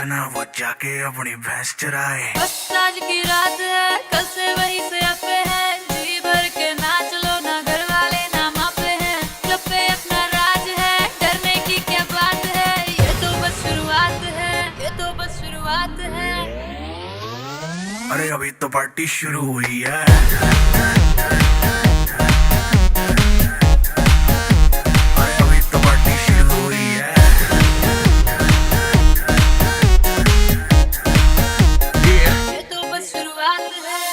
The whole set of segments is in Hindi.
करना वो जाके अपनी भैंस चराए। बस आज की रात है, कल से वही से अपे है, जी भर के नाच लो ना घर वाले ना मापे हैं। क्लब पे अपना राज है, डरने की क्या बात है, ये तो बस शुरुआत है, ये तो बस शुरुआत है। अरे अभी तो पार्टी शुरू हुई है।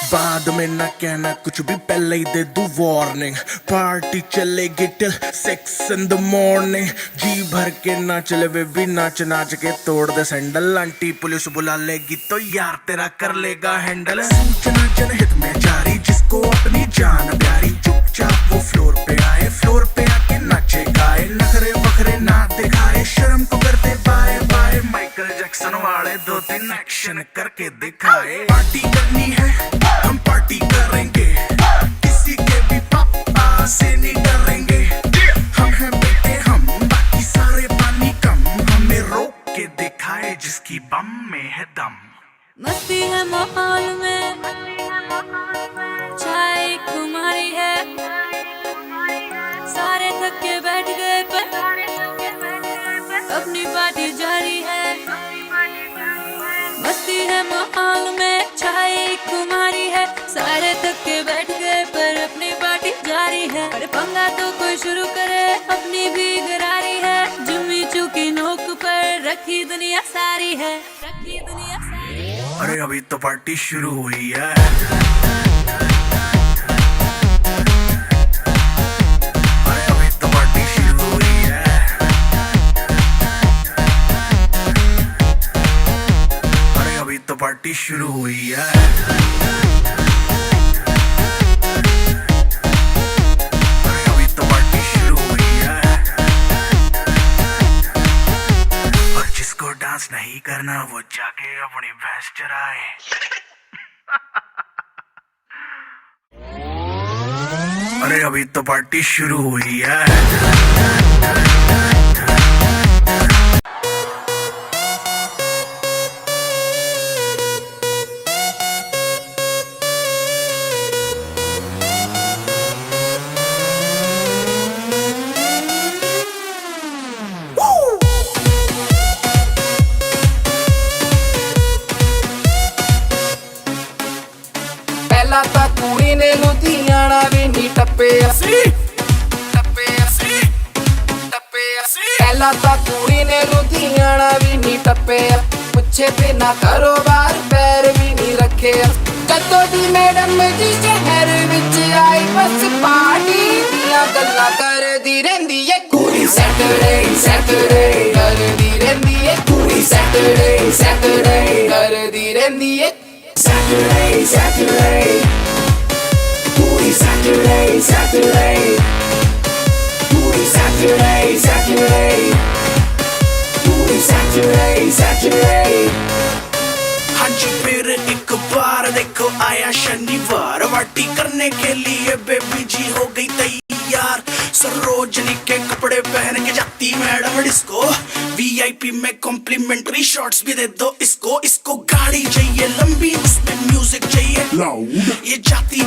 बाद में ना कहना कुछ भी, पहले ही दे दूं वार्निंग। पार्टी चलेगी टिल 6 in the morning। जी भर के ना चले वे भी नाच नाच के तोड़ दे सैंडल। आंटी पुलिस बुला लेगी तो यार तेरा कर लेगा हैंडल। सूचना जनहित में जारी, जिसको अपनी जान प्यारी, चुपचाप वो फ्लोर पे आए, फ्लोर पे आके नाचे गाए, नखरे वखरे ना दिखाए, शर्म को कर दे बाय बाय। माइकल जैक्सन वाले 2-3 एक्शन करके दिखाए। पार्टी करनी है हम पार्टी करेंगे, किसी के भी पापा से नहीं डरेंगे। हम हैं बेटे हम, बाकी सारे पानी कम, हमें रोक के दिखाए जिसकी बम में है दम। मस्ती है माहौल में, चाय खुमारी है, सारे थक के बैठ गए पर अपनी पार्टी जारी है। मस्ती है माहौल में, चाय खुमारी है, सारे थक के बैठ गए पर अपनी पार्टी जारी है। अरे पंगा तो कोई शुरू करे, अपनी भी गरारी है, जुम्मी चूकी नोक पर रखी दुनिया सारी है, रखी दुनिया सारी है। अरे अभी तो पार्टी शुरू हुई है। अरे अभी तो पार्टी शुरू हुई है। अरे अभी तो पार्टी शुरू हुई है। डांस नहीं करना वो जाके अपनी भैंस चराए। अरे अभी तो पार्टी शुरू हुई है। ਪਹਿਲਾਂ ਤਾਂ ਕੁੜੀ ਨੇ ਲੁਧਿਆਣਾ ਵੀ ਨੀ ਟੱਪਿਆ ਸੀ, ਟੱਪਿਆ ਸੀ, ਟੱਪਿਆ ਸੀ। ਪਹਿਲਾਂ ਤਾਂ ਕੁੜੀ ਨੇ ਲੁਧਿਆਣਾ ਵੀ ਨੀ ਟੱਪਿਆ, ਪੁੱਛੇ ਬਿਨਾ ਕਾਰੋਬਾਰ ਪੈਰ ਵੀ ਨੀ ਰੱਖਿਆ। ਜਦੋਂ ਦੀ ਮੈਡਮ ਜੀ ਸ਼ਹਿਰ ਵਿੱਚ ਆਈ, ਬਸ ਪਾਰਟੀ ਦੀਆਂ ਗੱਲਾਂ ਕਰਦੀ ਰਹਿੰਦੀ ਏ ਕੁੜੀ। ਸੈਟਰਡੇ ਸੈਟਰਡੇ ਕਰਦੀ ਰਹਿੰਦੀ ਏ ਕੁੜੀ, ਸੈਟਰਡੇ ਸੈਟਰਡੇ ਕਰਦੀ ਰਹਿੰਦੀ ਏ। Saturday, Saturday, booty Saturday, Saturday, booty Saturday, Saturday, booty Saturday, Saturday। हाँ जी फिर एक बार देखो आया शनिवार, पार्टी करने के लिए बेबी जी हो गई तैयार। सरोजनी के कपड़े पहन के जाती मैडम डिस्को, VIP में कॉम्प्लीमेंट्री शॉट्स भी दे दो इसको। इसको गाड़ी चाहिए लंबी, उसमें म्यूजिक चाहिए लाउड, ये जाती